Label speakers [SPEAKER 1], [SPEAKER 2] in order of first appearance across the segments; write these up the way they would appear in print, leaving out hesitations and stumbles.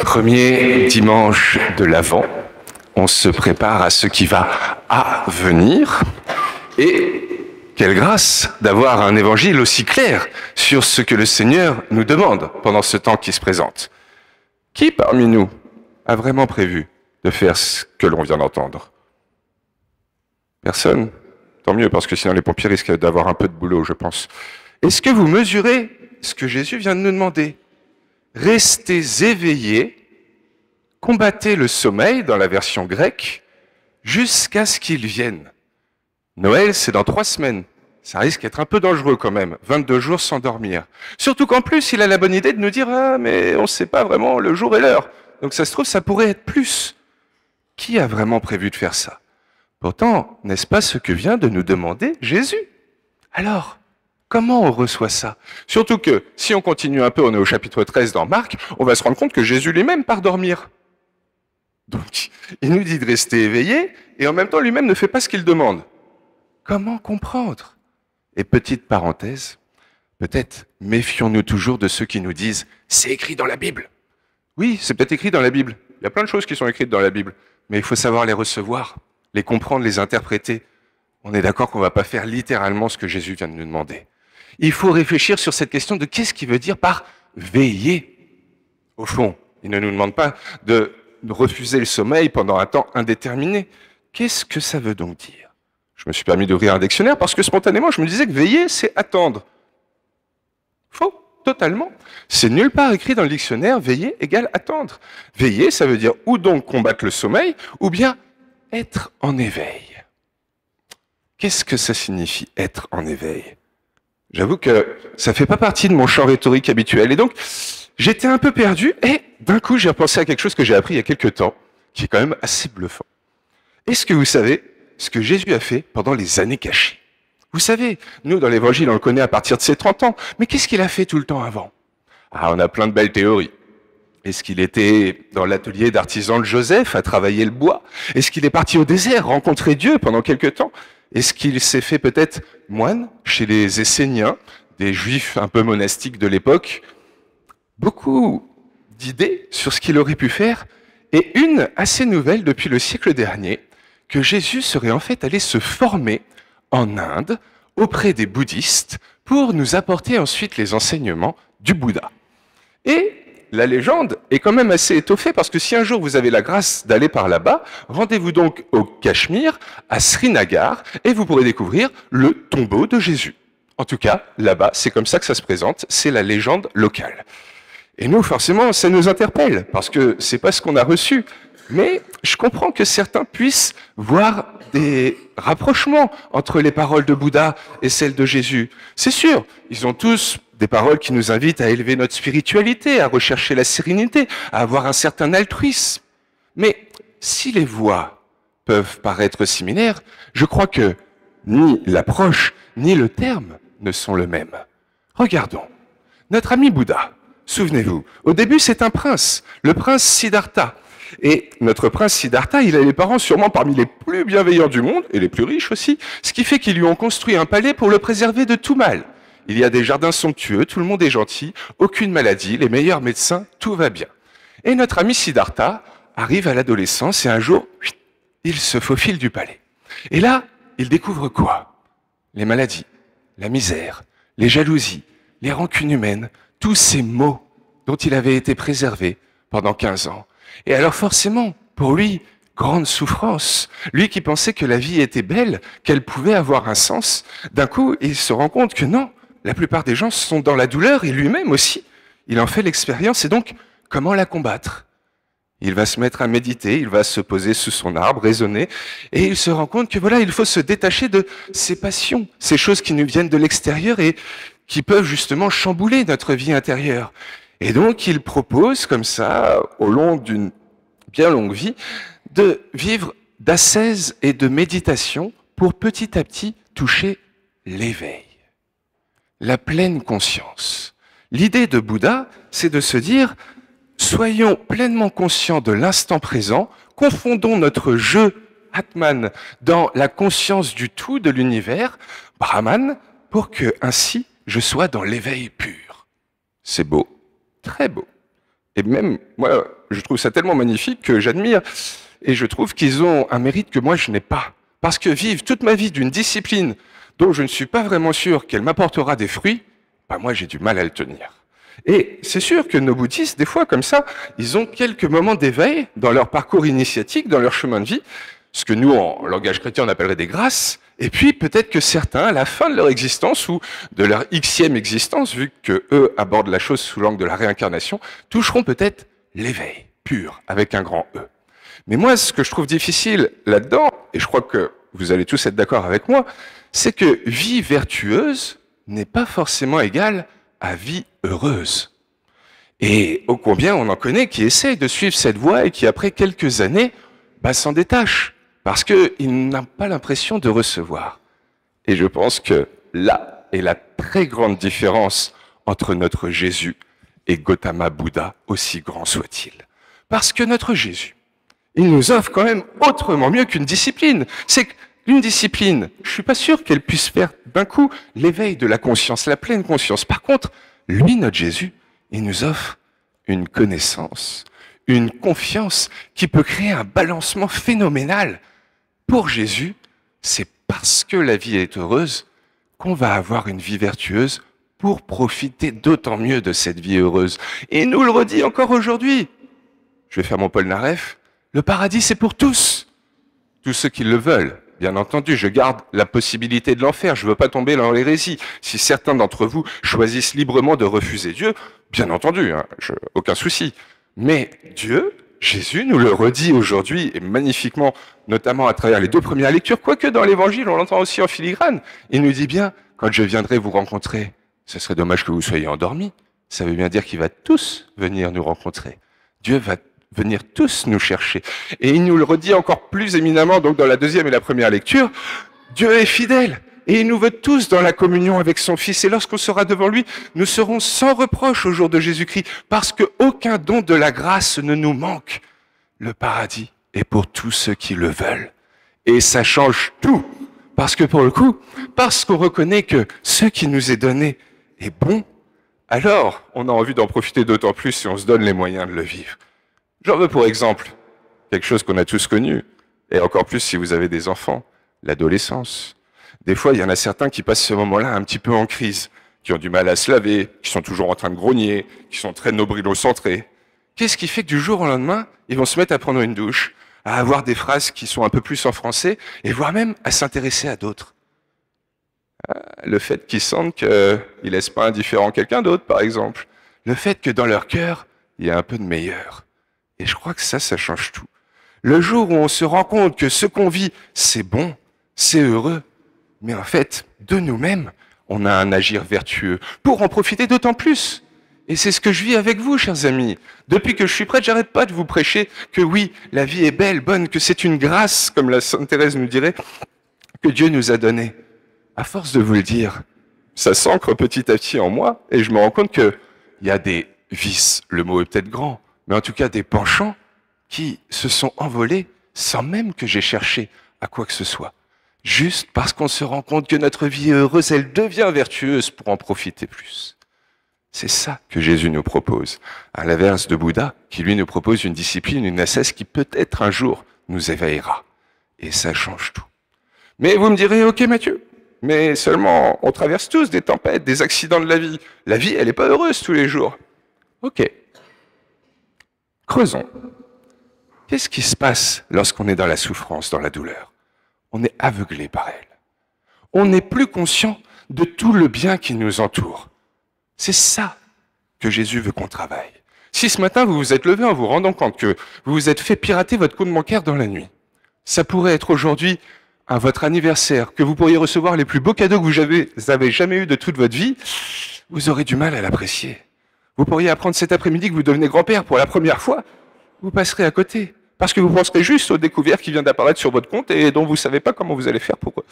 [SPEAKER 1] Premier dimanche de l'Avent, on se prépare à ce qui va venir. Et quelle grâce d'avoir un évangile aussi clair sur ce que le Seigneur nous demande pendant ce temps qui se présente. Qui parmi nous a vraiment prévu de faire ce que l'on vient d'entendre? Personne? Tant mieux, parce que sinon les pompiers risquent d'avoir un peu de boulot, je pense. Est-ce que vous mesurez ce que Jésus vient de nous demander? Restez éveillés, combattez le sommeil dans la version grecque, jusqu'à ce qu'il vienne. Noël, c'est dans 3 semaines. Ça risque d'être un peu dangereux quand même, 22 jours sans dormir. Surtout qu'en plus, il a la bonne idée de nous dire « Ah, mais on ne sait pas vraiment le jour et l'heure. » Donc ça se trouve, ça pourrait être plus. Qui a vraiment prévu de faire ça? Pourtant, n'est-ce pas ce que vient de nous demander Jésus? Alors, comment on reçoit ça? Surtout que, si on continue un peu, on est au chapitre 13 dans Marc, on va se rendre compte que Jésus lui-même part dormir. Donc, il nous dit de rester éveillé, et en même temps, lui-même ne fait pas ce qu'il demande. Comment comprendre? Et petite parenthèse, peut-être méfions-nous toujours de ceux qui nous disent « c'est écrit dans la Bible ». Oui, c'est peut-être écrit dans la Bible. Il y a plein de choses qui sont écrites dans la Bible, mais il faut savoir les recevoir, les comprendre, les interpréter. On est d'accord qu'on ne va pas faire littéralement ce que Jésus vient de nous demander. Il faut réfléchir sur cette question de qu'est-ce qu'il veut dire par « veiller ». Au fond, il ne nous demande pas de refuser le sommeil pendant un temps indéterminé. Qu'est-ce que ça veut donc dire? Je me suis permis d'ouvrir un dictionnaire parce que spontanément, je me disais que veiller, c'est attendre. Faux, totalement. C'est nulle part écrit dans le dictionnaire, veiller égale attendre. Veiller, ça veut dire ou donc combattre le sommeil, ou bien être en éveil. Qu'est-ce que ça signifie, être en éveil? J'avoue que ça fait pas partie de mon champ rhétorique habituel. Et donc, j'étais un peu perdu et d'un coup, j'ai repensé à quelque chose que j'ai appris il y a quelques temps, qui est quand même assez bluffant. Est-ce que vous savez ce que Jésus a fait pendant les années cachées? Vous savez, nous, dans l'Évangile, on le connaît à partir de ses 30 ans. Mais qu'est-ce qu'il a fait tout le temps avant? Ah, on a plein de belles théories. Est-ce qu'il était dans l'atelier d'artisan de Joseph à travailler le bois? Est-ce qu'il est parti au désert rencontrer Dieu pendant quelque temps? Est-ce qu'il s'est fait peut-être moine chez les Esséniens, des juifs un peu monastiques de l'époque? Beaucoup d'idées sur ce qu'il aurait pu faire, et une assez nouvelle depuis le siècle dernier, que Jésus serait en fait allé se former en Inde auprès des bouddhistes pour nous apporter ensuite les enseignements du Bouddha. Et la légende est quand même assez étoffée parce que si un jour vous avez la grâce d'aller par là-bas, rendez-vous donc au Cachemire, à Srinagar, et vous pourrez découvrir le tombeau de Jésus. En tout cas, là-bas, c'est comme ça que ça se présente, c'est la légende locale. Et nous, forcément, ça nous interpelle parce que c'est pas ce qu'on a reçu. Mais je comprends que certains puissent voir des rapprochements entre les paroles de Bouddha et celles de Jésus. C'est sûr, ils ont tous des paroles qui nous invitent à élever notre spiritualité, à rechercher la sérénité, à avoir un certain altruisme. Mais si les voies peuvent paraître similaires, je crois que ni l'approche, ni le terme ne sont le même. Regardons. Notre ami Bouddha, souvenez-vous, au début c'est un prince, le prince Siddhartha. Et notre prince Siddhartha, il a les parents sûrement parmi les plus bienveillants du monde, et les plus riches aussi, ce qui fait qu'ils lui ont construit un palais pour le préserver de tout mal. Il y a des jardins somptueux, tout le monde est gentil, aucune maladie, les meilleurs médecins, tout va bien. Et notre ami Siddhartha arrive à l'adolescence et un jour, il se faufile du palais. Et là, il découvre quoi? Les maladies, la misère, les jalousies, les rancunes humaines, tous ces maux dont il avait été préservé pendant 15 ans. Et alors forcément, pour lui, grande souffrance. Lui qui pensait que la vie était belle, qu'elle pouvait avoir un sens, d'un coup, il se rend compte que non, la plupart des gens sont dans la douleur et lui-même aussi. Il en fait l'expérience et donc, comment la combattre? Il va se mettre à méditer, il va se poser sous son arbre, raisonner, et il se rend compte que voilà, il faut se détacher de ces passions, ces choses qui nous viennent de l'extérieur et qui peuvent justement chambouler notre vie intérieure. Et donc, il propose, comme ça, au long d'une bien longue vie, de vivre d'ascèse et de méditation pour petit à petit toucher l'éveil, la pleine conscience. L'idée de Bouddha, c'est de se dire, soyons pleinement conscients de l'instant présent, confondons notre jeu Atman dans la conscience du tout de l'univers, Brahman, pour que ainsi je sois dans l'éveil pur. C'est beau. Très beau. Et même, moi, je trouve ça tellement magnifique que j'admire. Et je trouve qu'ils ont un mérite que moi, je n'ai pas. Parce que vivre toute ma vie d'une discipline dont je ne suis pas vraiment sûr qu'elle m'apportera des fruits, bah moi, j'ai du mal à le tenir. Et c'est sûr que nos bouddhistes, des fois, comme ça, ils ont quelques moments d'éveil dans leur parcours initiatique, dans leur chemin de vie, ce que nous, en langage chrétien, on appellerait des grâces. Et puis, peut-être que certains, à la fin de leur existence, ou de leur xème existence, vu que eux abordent la chose sous l'angle de la réincarnation, toucheront peut-être l'éveil pur, avec un grand E. Mais moi, ce que je trouve difficile là-dedans, et je crois que vous allez tous être d'accord avec moi, c'est que vie vertueuse n'est pas forcément égale à vie heureuse. Et ô combien on en connaît qui essayent de suivre cette voie et qui, après quelques années, s'en détachent, parce qu'ils n'ont pas l'impression de recevoir. Et je pense que là est la très grande différence entre notre Jésus et Gautama Bouddha, aussi grand soit-il. Parce que notre Jésus, il nous offre quand même autrement mieux qu'une discipline. C'est qu'une discipline, je suis pas sûr qu'elle puisse faire d'un coup l'éveil de la conscience, la pleine conscience. Par contre, lui, notre Jésus, il nous offre une connaissance, une confiance qui peut créer un balancement phénoménal. Pour Jésus, c'est parce que la vie est heureuse qu'on va avoir une vie vertueuse pour profiter d'autant mieux de cette vie heureuse. Et il nous le redit encore aujourd'hui. Je vais faire mon Paul Naref. Le paradis, c'est pour tous. Tous ceux qui le veulent. Bien entendu, je garde la possibilité de l'enfer. Je ne veux pas tomber dans l'hérésie. Si certains d'entre vous choisissent librement de refuser Dieu, bien entendu, aucun souci. Mais Dieu, Jésus, nous le redit aujourd'hui, et magnifiquement, notamment à travers les 2 premières lectures, quoique dans l'Évangile, on l'entend aussi en filigrane. Il nous dit bien, quand je viendrai vous rencontrer, ce serait dommage que vous soyez endormis. Ça veut bien dire qu'il va tous venir nous rencontrer. Dieu va venir tous nous chercher. Et il nous le redit encore plus éminemment, donc dans la 2e et la première lecture, Dieu est fidèle. Et il nous veut tous dans la communion avec son Fils. Et lorsqu'on sera devant lui, nous serons sans reproche au jour de Jésus-Christ, parce qu'aucun don de la grâce ne nous manque. Le paradis est pour tous ceux qui le veulent. Et ça change tout. Parce que pour le coup, parce qu'on reconnaît que ce qui nous est donné est bon, alors on a envie d'en profiter d'autant plus si on se donne les moyens de le vivre. J'en veux pour exemple quelque chose qu'on a tous connu, et encore plus si vous avez des enfants, l'adolescence. Des fois, il y en a certains qui passent ce moment-là un petit peu en crise, qui ont du mal à se laver, qui sont toujours en train de grogner, qui sont très nobrilo-centrés. Qu'est-ce qui fait que du jour au lendemain, ils vont se mettre à prendre une douche, à avoir des phrases qui sont un peu plus en français, et voire même à s'intéresser à d'autres? Le fait qu'ils sentent qu'ils ne laissent pas indifférent quelqu'un d'autre, par exemple. Le fait que dans leur cœur, il y a un peu de meilleur. Et je crois que ça change tout. Le jour où on se rend compte que ce qu'on vit, c'est bon, c'est heureux, mais en fait, de nous-mêmes, on a un agir vertueux pour en profiter d'autant plus. Et c'est ce que je vis avec vous, chers amis. Depuis que je suis prêtre, j'arrête pas de vous prêcher que oui, la vie est belle, bonne, que c'est une grâce, comme la Sainte Thérèse nous dirait, que Dieu nous a donnée. À force de vous le dire, ça s'ancre petit à petit en moi, et je me rends compte qu'il y a des vices, le mot est peut-être grand, mais en tout cas des penchants qui se sont envolés sans même que j'ai cherché à quoi que ce soit. Juste parce qu'on se rend compte que notre vie est heureuse, elle devient vertueuse pour en profiter plus. C'est ça que Jésus nous propose, à l'inverse de Bouddha, qui lui nous propose une discipline, une ascèse qui peut-être un jour nous éveillera. Et ça change tout. Mais vous me direz, ok Mathieu, mais seulement on traverse tous des tempêtes, des accidents de la vie. La vie, elle n'est pas heureuse tous les jours. Ok. Creusons. Qu'est-ce qui se passe lorsqu'on est dans la souffrance, dans la douleur? On est aveuglé par elle. On n'est plus conscient de tout le bien qui nous entoure. C'est ça que Jésus veut qu'on travaille. Si ce matin vous vous êtes levé en vous rendant compte que vous vous êtes fait pirater votre compte bancaire dans la nuit, ça pourrait être aujourd'hui à votre anniversaire, que vous pourriez recevoir les plus beaux cadeaux que vous avez jamais eu de toute votre vie, vous aurez du mal à l'apprécier. Vous pourriez apprendre cet après-midi que vous devenez grand-père pour la première fois, vous passerez à côté. Parce que vous penserez juste aux découvertes qui viennent d'apparaître sur votre compte et dont vous ne savez pas comment vous allez faire pour eux.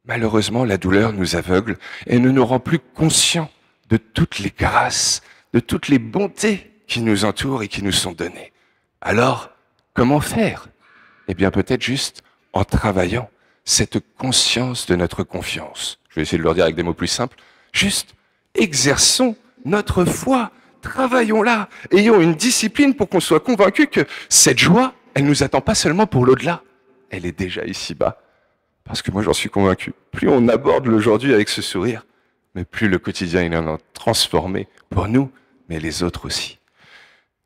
[SPEAKER 1] Malheureusement, la douleur nous aveugle et ne nous rend plus conscients de toutes les grâces, de toutes les bontés qui nous entourent et qui nous sont données. Alors, comment faire? Eh bien, peut-être juste en travaillant cette conscience de notre confiance. Je vais essayer de le dire avec des mots plus simples. Juste exerçons notre foi Travaillons-là, ayons une discipline pour qu'on soit convaincu que cette joie, elle ne nous attend pas seulement pour l'au-delà, elle est déjà ici-bas. Parce que moi j'en suis convaincu, plus on aborde l'aujourd'hui avec ce sourire, mais plus le quotidien il en est transformé pour nous, mais les autres aussi.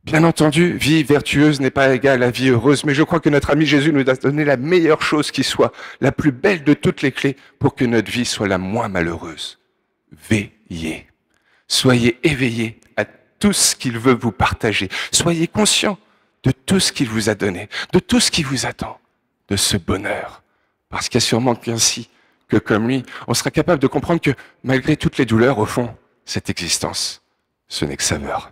[SPEAKER 1] Bien entendu, vie vertueuse n'est pas égale à vie heureuse, mais je crois que notre ami Jésus nous a donné la meilleure chose qui soit, la plus belle de toutes les clés pour que notre vie soit la moins malheureuse. Veillez. Soyez éveillés à tout ce qu'il veut vous partager. Soyez conscients de tout ce qu'il vous a donné, de tout ce qui vous attend, de ce bonheur. Parce qu'il y a sûrement qu'ainsi que comme lui, on sera capable de comprendre que malgré toutes les douleurs, au fond, cette existence, ce n'est que saveur.